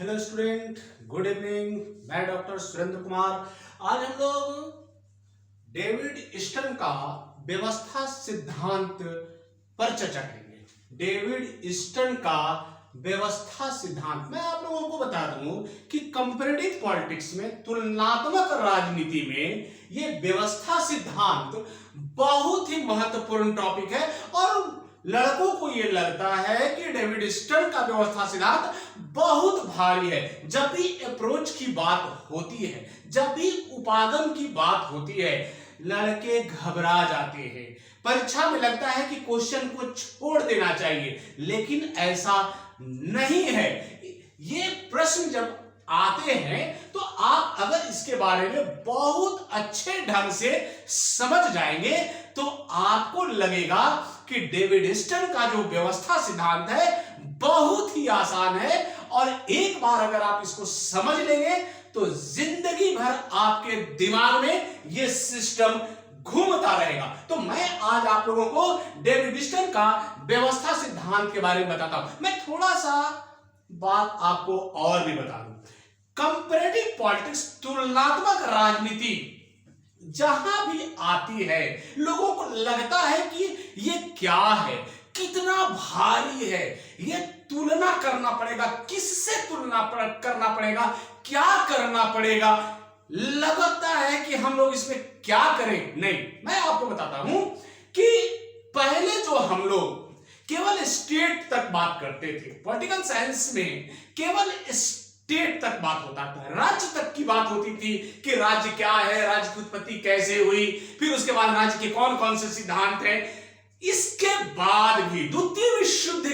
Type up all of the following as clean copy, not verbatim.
Hello student, good evening. मैं doctor Surendra Kumar. आज हम लोग डेविड ईस्टन का व्यवस्था सिद्धांत पर चर्चा करेंगे। डेविड ईस्टन का व्यवस्था सिद्धांत। मैं आप लोगों को बता दूं कि कंपैरेटिव पॉलिटिक्स में, तुलनात्मक राजनीति में, ये व्यवस्था सिद्धांत बहुत ही महत्वपूर्ण टॉपिक है और लड़कों को यह लगता है कि डेविड ईस्टन का व्यवस्था सिद्धांत बहुत भारी है। जब भी अप्रोच की बात होती है, जब भी उपागम की बात होती है, लड़के घबरा जाते हैं। परीक्षा में लगता है कि क्वेश्चन को छोड़ देना चाहिए, लेकिन ऐसा नहीं है। ये प्रश्न जब आते हैं तो आप अगर इसके बारे में बहुत अच्छे ढंग से समझ जाएंगे तो आपको लगेगा कि डेविड ईस्टन का जो व्यवस्था सिद्धांत है बहुत ही आसान है और एक बार अगर आप इसको समझ लेंगे तो जिंदगी भर आपके दिमाग में यह सिस्टम घूमता रहेगा। तो मैं आज आप लोगों को डेविड ईस्टन का व्यवस्था सिद्धांत के बारे में बताता हूं। मैं थोड़ा सा बात आपको और भी बता दूं। कंपैरेटिव पॉलिटिक्स, तुलनात्मक राजनीति जहां भी आती है, लोगों को लगता है कि ये क्या है, कितना भारी है, ये तुलना करना पड़ेगा, किससे तुलना करना पड़ेगा, क्या करना पड़ेगा, लगता है कि हम लोग इसमें क्या करें। नहीं, मैं आपको बताता हूं कि पहले जो हम लोग केवल स्टेट तक बात करते थे, पॉलिटिकल साइंस में केवल स्टेट तक बात होता था, राज्य तक की बात होती थी कि राज्य क्या है, राज्य की उत्पत्ति कैसे हुई, फिर उसके बाद राज्य के कौन कौन से सिद्धांत हैं। इसके बाद भी द्वितीय विश्व युद्ध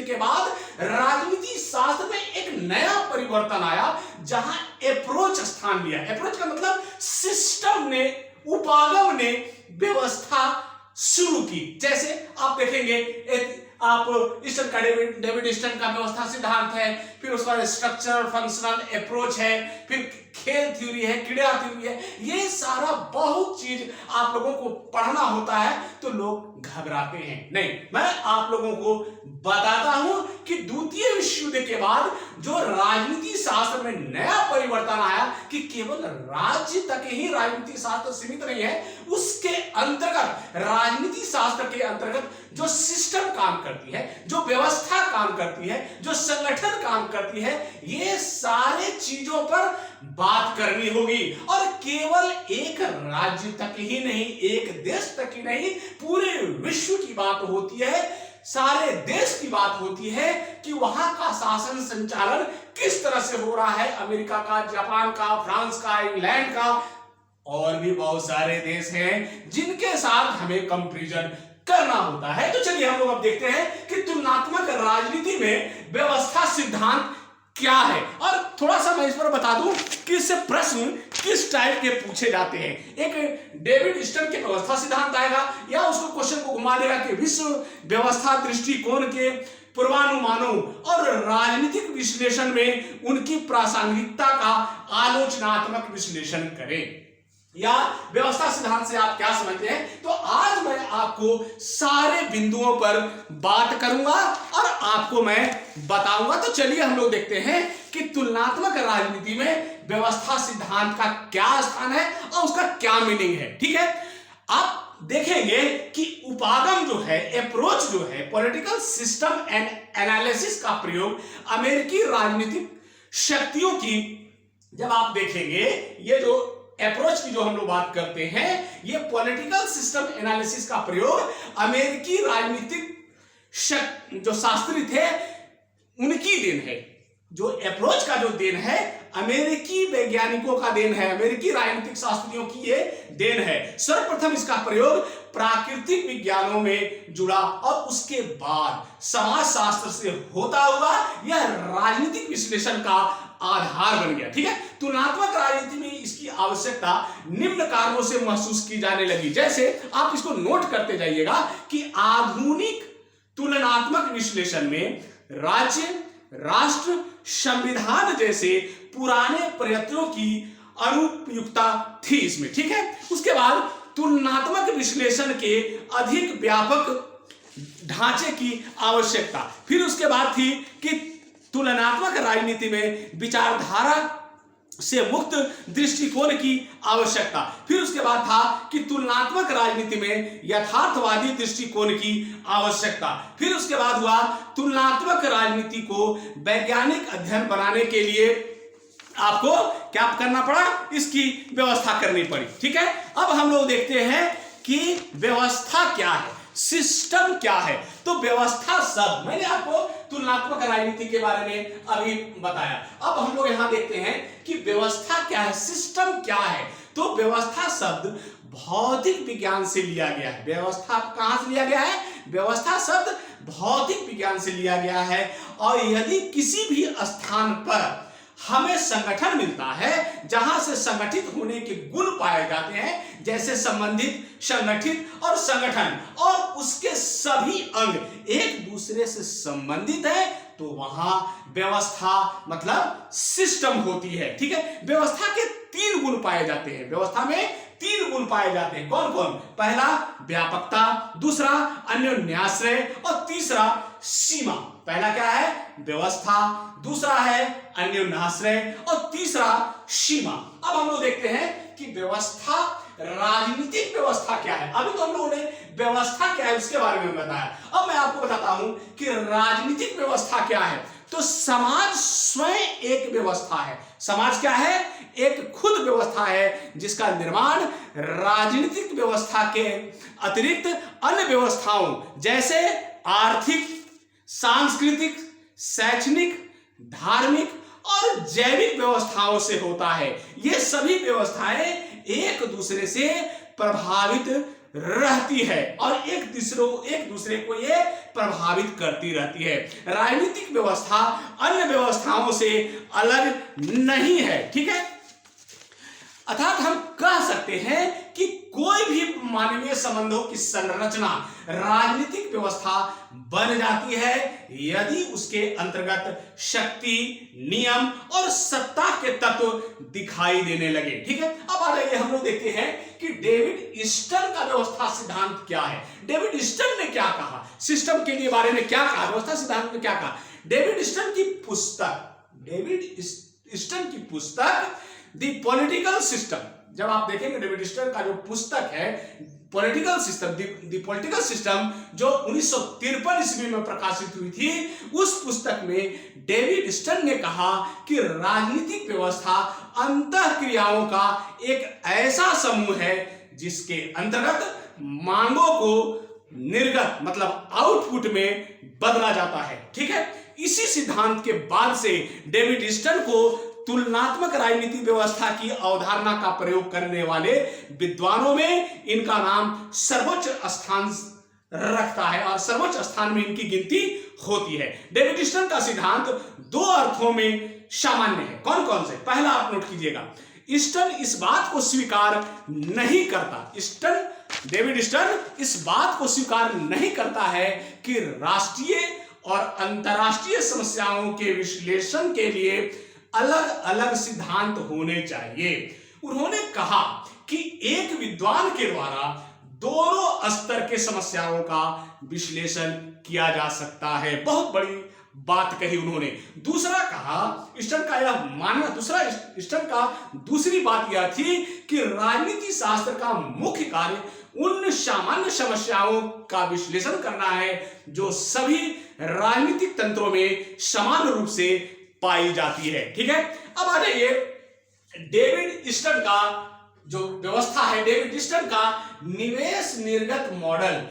के बाद राजनीति शास्त्र में एक नया परिवर्तन आया जहां अप्रोच स्थान लिया। अप्रोच का मतलब सिस्टम ने, उपागम ने व्यवस्था शुरू की। जैसे आप देखेंगे, आप ईस्टन का डेविड ईस्टन का व्यवस्था सिद्धांत है, फिर उसके बाद स्ट्रक्चरल फंक्शनल अप्रोच है, फिर खेल थ्योरी है, क्रीड़ा थ्योरी है। ये सारा बहुत चीज आप लोगों को पढ़ना होता है तो लोग घबराते हैं। नहीं, मैं आप लोगों को बताता हूं कि द्वितीय विश्व युद्ध के बाद जो राजनीति शास्त्र में नया परिवर्तन आया कि केवल राज्य तक ही राजनीति शास्त्र सीमित नहीं है, उसके अंतर्गत, राजनीति शास्त्र के अंतर्गत जो सिस्टम काम करती है, जो व्यवस्था काम करती है, जो संगठन काम करती है, ये सारे चीजों पर बात करनी होगी। और केवल एक राज्य तक ही नहीं, एक देश तक ही नहीं, पूरे विश्व की बात होती है, सारे देश की बात होती है कि वहां का शासन संचालन किस तरह से हो रहा है। अमेरिका का, जापान का, फ्रांस का, इंग्लैंड का और भी बहुत सारे देश हैं जिनके साथ हमें कंपैरिजन करना होता है। तो चलिए हम लोग अब देखते हैं कि तुलनात्मक राजनीति में व्यवस्था सिद्धांत क्या है और थोड़ा सा मैं इस पर बता दूं कि इससे प्रश्न किस टाइप के पूछे जाते हैं। एक डेविड ईस्टन के व्यवस्था सिद्धांत आएगा या उसको क्वेश्चन को घुमा देगा कि विश्व व्यवस्था दृष्टिकोण के पूर्वानुमानों और राजनीतिक विश्लेषण में उनकी प्रासंगिकता का आलोचनात्मक विश्लेषण करें। या व्यवस्था सिद्धांत से आप क्या समझते हैं। तो आज मैं आपको सारे बिंदुओं पर बात करूंगा और आपको मैं बताऊंगा। तो चलिए हम लोग देखते हैं कि तुलनात्मक राजनीति में व्यवस्था सिद्धांत का क्या स्थान है और उसका क्या मीनिंग है। ठीक है, आप देखेंगे कि उपागम जो है, अप्रोच जो है, पॉलिटिकल सिस्टम एंड एनालिसिस का प्रयोग अमेरिकी राजनीतिक शक्तियों की, जब आप देखेंगे ये जो अप्रोच की जो हम लोग बात करते हैं, ये पॉलिटिकल सिस्टम एनालिसिस का प्रयोग अमेरिकी राजनीतिक जो शास्त्री थे उनकी देन है। जो अप्रोच का जो देन है अमेरिकी वैज्ञानिकों का देन है, अमेरिकी राजनीतिक शास्त्रियों की ये देन है। सर्वप्रथम इसका प्रयोग प्राकृतिक विज्ञानों में जुड़ा और उसके बाद समाज शास्त्र से होता हुआ यह राजनीतिक विश्लेषण का आधार बन गया। ठीक है, तुलनात्मक राजनीति में इसकी आवश्यकता निम्न कारणों से महसूस की जाने लगी। जैसे आप इसको नोट करते जाइएगा कि आधुनिक तुलनात्मक विश्लेषण में राज्य, राष्ट्र, संविधान जैसे पुराने प्रयत्नों की अनुपयुक्तता थी इसमें। ठीक है, उसके बाद तुलनात्मक विश्लेषण के अधिक व्यापक ढांचे की आवश्यकता, फिर उसके बाद थी कि तुलनात्मक राजनीति में विचारधारा से मुक्त दृष्टिकोण की आवश्यकता। फिर उसके बाद था कि तुलनात्मक राजनीति में यथार्थवादी दृष्टिकोण की आवश्यकता। फिर उसके बाद हुआ तुलनात्मक राजनीति को वैज्ञानिक अध्ययन बनाने के लिए आपको क्या करना पड़ा, इसकी व्यवस्था करनी पड़ी। ठीक है, अब हम लोग देखते हैं कि व्यवस्था क्या है, सिस्टम क्या है। तो व्यवस्था शब्द मैंने आपको तुलनात्मक राजनीति के बारे में अभी बताया। अब हम लोग यहां देखते हैं कि व्यवस्था क्या है, सिस्टम क्या है। तो व्यवस्था शब्द भौतिक विज्ञान से लिया गया है। व्यवस्था कहां से लिया गया है? व्यवस्था शब्द भौतिक विज्ञान से लिया गया है। और यदि किसी भी स्थान पर हमें संगठन मिलता है जहां से संगठित होने के गुण पाए जाते हैं, जैसे संबंधित, संगठित और संगठन, और उसके सभी अंग एक दूसरे से संबंधित है, तो वहां व्यवस्था मतलब सिस्टम होती है। ठीक है, व्यवस्था के 3 गुण पाए जाते हैं। व्यवस्था में 3 गुण पाए जाते हैं। कौन कौन? पहला व्यापकता, दूसरा अन्योन्याश्रय और तीसरा सीमा। पहला क्या है? व्यवस्था, दूसरा है अन्योन्याश्रय और तीसरा सीमा। अब हम लोग देखते हैं कि व्यवस्था, राजनीतिक व्यवस्था क्या है। अभी तो हम लोगों ने व्यवस्था क्या है उसके बारे में बताया। अब मैं आपको बताता हूं कि राजनीतिक व्यवस्था क्या है। तो समाज स्वयं एक व्यवस्था है। समाज क्या है? एक खुद व्यवस्था है जिसका निर्माण राजनीतिक व्यवस्था के अतिरिक्त अन्य व्यवस्थाओं जैसे आर्थिक, सांस्कृतिक, शैक्षणिक, धार्मिक और जैविक व्यवस्थाओं से होता है। ये सभी व्यवस्थाएं एक दूसरे से प्रभावित रहती है और एक दूसरे को ये प्रभावित करती रहती है। राजनीतिक व्यवस्था अन्य व्यवस्थाओं से अलग नहीं है। ठीक है, अर्थात हम कह सकते हैं कि कोई भी मानवीय संबंधों की संरचना राजनीतिक व्यवस्था बन जाती है यदि उसके अंतर्गत शक्ति, नियम और सत्ता के तत्व दिखाई देने लगे। ठीक है, अब आ जाइए हम लोग देखते हैं कि डेविड स्टर्न का व्यवस्था सिद्धांत क्या है। डेविड स्टर्न ने क्या कहा, सिस्टम के लिए बारे में क्या कहा, व्यवस्था सिद्धांत में क्या कहा। डेविड स्टर्न की पुस्तक द पॉलिटिकल सिस्टम, जब आप देखेंगे डेविड स्टर्न का जो पुस्तक है political system, the political system, जो 1953 ईस्वी में प्रकाशित हुई थी, उस पुस्तक में डेविड स्टर्न ने कहा कि राजनीतिक व्यवस्था अंतःक्रियाओं का एक ऐसा समूह है जिसके अंतर्गत मांगों को निर्गत मतलब आउटपुट में बदला जाता है। ठीक है, इसी सिद्धांत के बाद से डेविड स्टर्न को तुलनात्मक राजनीतिक व्यवस्था की अवधारणा का प्रयोग करने वाले विद्वानों में इनका नाम सर्वोच्च स्थान रखता है और सर्वोच्च स्थान में इनकी गिनती होती है। डेविड स्टर्न का सिद्धांत 2 अर्थों में सामान्य है। कौन कौन से? पहला आप नोट कीजिएगा, स्टर्न इस बात को स्वीकार नहीं करता, डेविड स्टर्न इस बात को स्वीकार नहीं करता है कि राष्ट्रीय और अंतर्राष्ट्रीय समस्याओं के विश्लेषण के लिए अलग अलग सिद्धांत होने चाहिए। उन्होंने कहा कि एक विद्वान के द्वारा दोनों स्तर के समस्याओं का विश्लेषण किया जा सकता है। बहुत बड़ी बात कही उन्होंने। दूसरा कहा स्टर्न का यह मानना, स्टर्न का दूसरी बात यह थी कि राजनीति शास्त्र का मुख्य कार्य उन सामान्य समस्याओं का विश्लेषण करना है जो सभी राजनीतिक तंत्रों में समान रूप से पाई जाती है। ठीक है, अब आ जाइए डेविड स्टर्न का जो व्यवस्था है, डेविड स्टर्न का निवेश निर्गत मॉडल,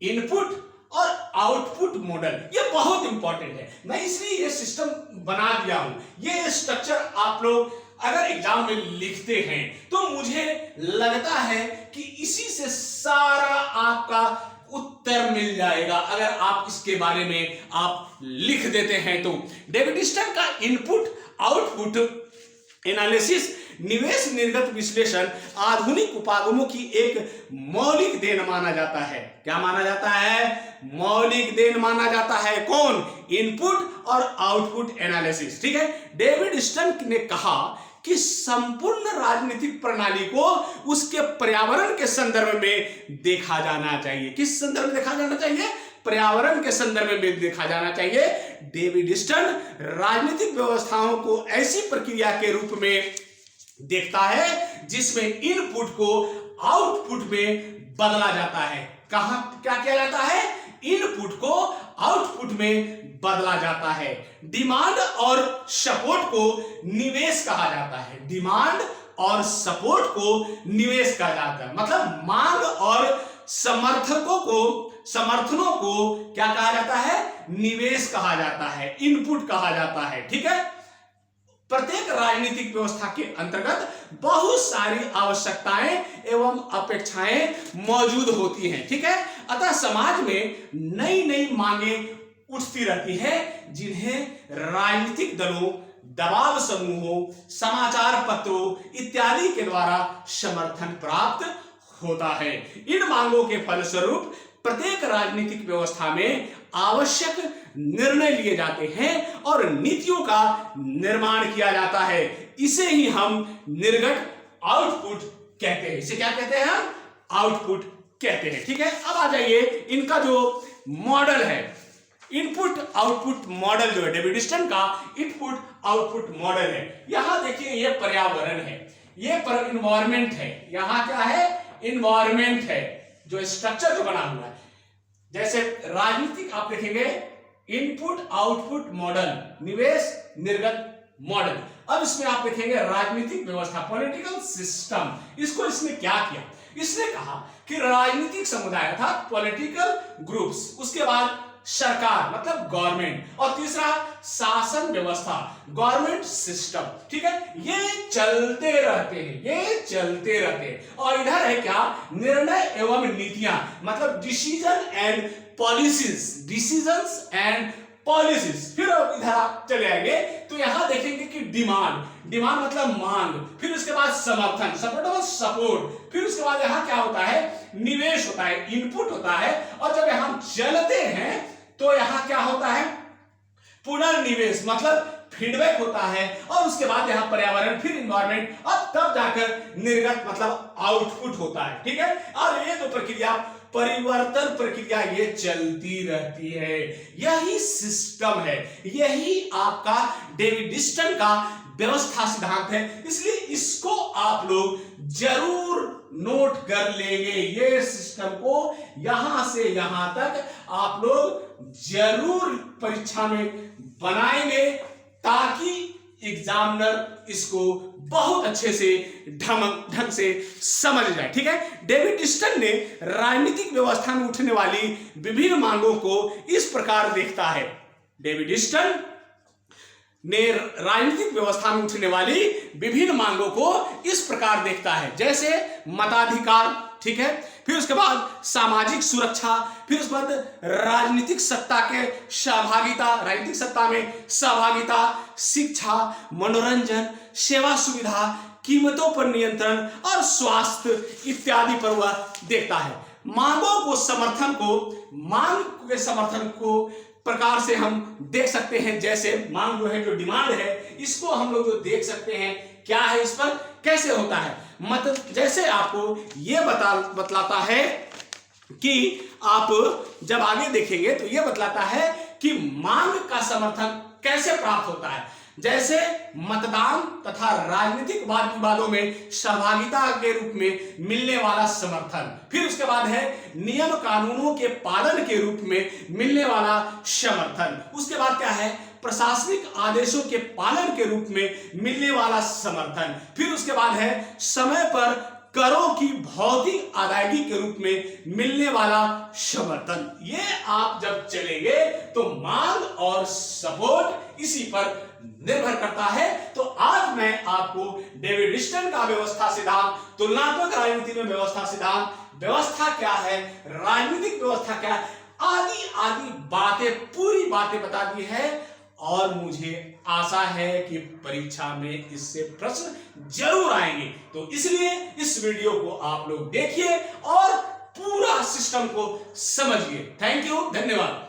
इनपुट और आउटपुट मॉडल, ये बहुत इंपॉर्टेंट है। मैं इसलिए ये सिस्टम बना दिया हूं। ये स्ट्रक्चर आप लोग अगर एग्जाम में लिखते हैं तो मुझे लगता है कि इसी से सारा आपका उत्तर मिल जाएगा अगर आप इसके बारे में आप लिख देते हैं तो। डेविड स्टर्न का इनपुट आउटपुट एनालिसिस, निवेश निर्गत विश्लेषण आधुनिक उपागमों की एक मौलिक देन माना जाता है। क्या माना जाता है? मौलिक देन माना जाता है। कौन? इनपुट और आउटपुट एनालिसिस। ठीक है, डेविड स्टर्न ने कहा कि संपूर्ण राजनीतिक प्रणाली को उसके पर्यावरण के संदर्भ में देखा जाना चाहिए। किस संदर्भ में देखा जाना चाहिए? पर्यावरण के संदर्भ में देखा जाना चाहिए। डेविड स्टर्न राजनीतिक व्यवस्थाओं को ऐसी प्रक्रिया के रूप में देखता है जिसमें इनपुट को आउटपुट में बदला जाता है। कहां क्या किया जाता है? इनपुट को आउटपुट में बदला जाता है। डिमांड और सपोर्ट को निवेश कहा जाता है। डिमांड और सपोर्ट को निवेश कहा जाता है, मतलब मांग और समर्थनों को क्या कहा जाता है? निवेश कहा जाता है, इनपुट कहा जाता है। ठीक है। प्रत्येक राजनीतिक व्यवस्था के अंतर्गत बहुत सारी आवश्यकताएं एवं अपेक्षाएं मौजूद होती हैं। ठीक है। अतः समाज में नई नई मांगे उठती रहती है जिन्हें राजनीतिक दलों, दबाव समूहों, समाचार पत्रों इत्यादि के द्वारा समर्थन प्राप्त होता है। इन मांगों के फलस्वरूप प्रत्येक राजनीतिक व्यवस्था में आवश्यक निर्णय लिए जाते हैं और नीतियों का निर्माण किया जाता है। इसे ही हम निर्गत आउटपुट कहते हैं। इसे क्या कहते हैं? हम आउटपुट कहते हैं। ठीक है। अब आ जाइए, इनका जो मॉडल है, इनपुट आउटपुट मॉडल जो है डेविड स्टर्न का इनपुट आउटपुट मॉडल है। यहां देखिए, ये पर्यावरण है, ये इन्वायरमेंट है। यहां क्या है? इन्वायरमेंट है, जो स्ट्रक्चर जो बना हुआ है। जैसे राजनीतिक आप देखेंगे इनपुट आउटपुट मॉडल, निवेश निर्गत मॉडल। अब इसमें आप देखेंगे राजनीतिक व्यवस्था, पॉलिटिकल सिस्टम। इसको इसने क्या किया? इसने कहा कि राजनीतिक समुदाय अर्थात पॉलिटिकल ग्रुप्स, उसके बाद सरकार मतलब गवर्नमेंट, और तीसरा शासन व्यवस्था, गवर्नमेंट सिस्टम। ठीक है। ये चलते रहते हैं, ये चलते रहते हैं। और इधर है क्या? निर्णय एवं नीतियां, मतलब decision and policies, decisions and policies. फिर इधर आप चले आएंगे तो यहां देखेंगे कि डिमांड मतलब मांग, फिर उसके बाद समर्थन, सपोर्ट, फिर उसके बाद यहां क्या होता है? निवेश होता है, इनपुट होता है। और जब हम चलते हैं तो यहां क्या होता है? पुनर्निवेश मतलब फीडबैक होता है। और उसके बाद यहां पर्यावरण, फिर इन्वायरमेंट, और तब जाकर निर्गत मतलब आउटपुट होता है। ठीक है। और ये जो प्रक्रिया, परिवर्तन प्रक्रिया, ये चलती रहती है। यही सिस्टम है, यही आपका डेविड स्टर्न का व्यवस्था सिद्धांत है। इसलिए इसको आप लोग जरूर नोट कर लेंगे। ये सिस्टम को यहां से यहां तक आप लोग जरूर परीक्षा में बनाएंगे, ताकि एग्जामिनर इसको बहुत अच्छे से ढंग से समझ जाए। ठीक है। डेविड स्टर्न ने राजनीतिक व्यवस्था में उठने वाली विभिन्न मांगों को इस प्रकार देखता है। डेविड स्टर्न ने राजनीतिक व्यवस्था में उठने वाली विभिन्न मांगों को इस प्रकार देखता है, जैसे मताधिकार, ठीक है, फिर उसके बाद सामाजिक सुरक्षा, फिर उसके बाद राजनीतिक सत्ता के सहभागिता, राजनीतिक सत्ता में सहभागिता, शिक्षा, मनोरंजन, सेवा सुविधा, कीमतों पर नियंत्रण और स्वास्थ्य इत्यादि पर वह देखता है। मांगों को मांग के समर्थन को प्रकार से हम देख सकते हैं। जैसे मांग जो है, जो डिमांड है, इसको हम लोग जो देख सकते हैं क्या है, इस पर कैसे होता है। मतलब जैसे आपको ये बतलाता है कि आप जब आगे देखेंगे तो ये बतलाता है कि मांग का समर्थन कैसे प्राप्त होता है। जैसे मतदान तथा राजनीतिक वाद विवादों में सहभागिता के रूप में मिलने वाला समर्थन, फिर उसके बाद है नियम कानूनों के पालन के रूप में मिलने वाला समर्थन, उसके बाद क्या है प्रशासनिक आदेशों के पालन के रूप में मिलने वाला समर्थन, फिर उसके बाद है समय पर करों की भौतिक अदायगी के रूप में मिलने वाला समर्थन। ये आप जब चलेंगे तो मांग और सपोर्ट इसी पर निर्भर करता है। तो आज मैं आपको डेविड स्टर्न का व्यवस्था सिद्धांत, तुलनात्मक राजनीति में व्यवस्था सिद्धांत, व्यवस्था क्या है, राजनीतिक व्यवस्था क्या है, आदि आदि बातें, पूरी बातें बता दी है। और मुझे आशा है कि परीक्षा में इससे प्रश्न जरूर आएंगे। तो इसलिए इस वीडियो को आप लोग देखिए और पूरा सिस्टम को समझिए। थैंक यू, धन्यवाद।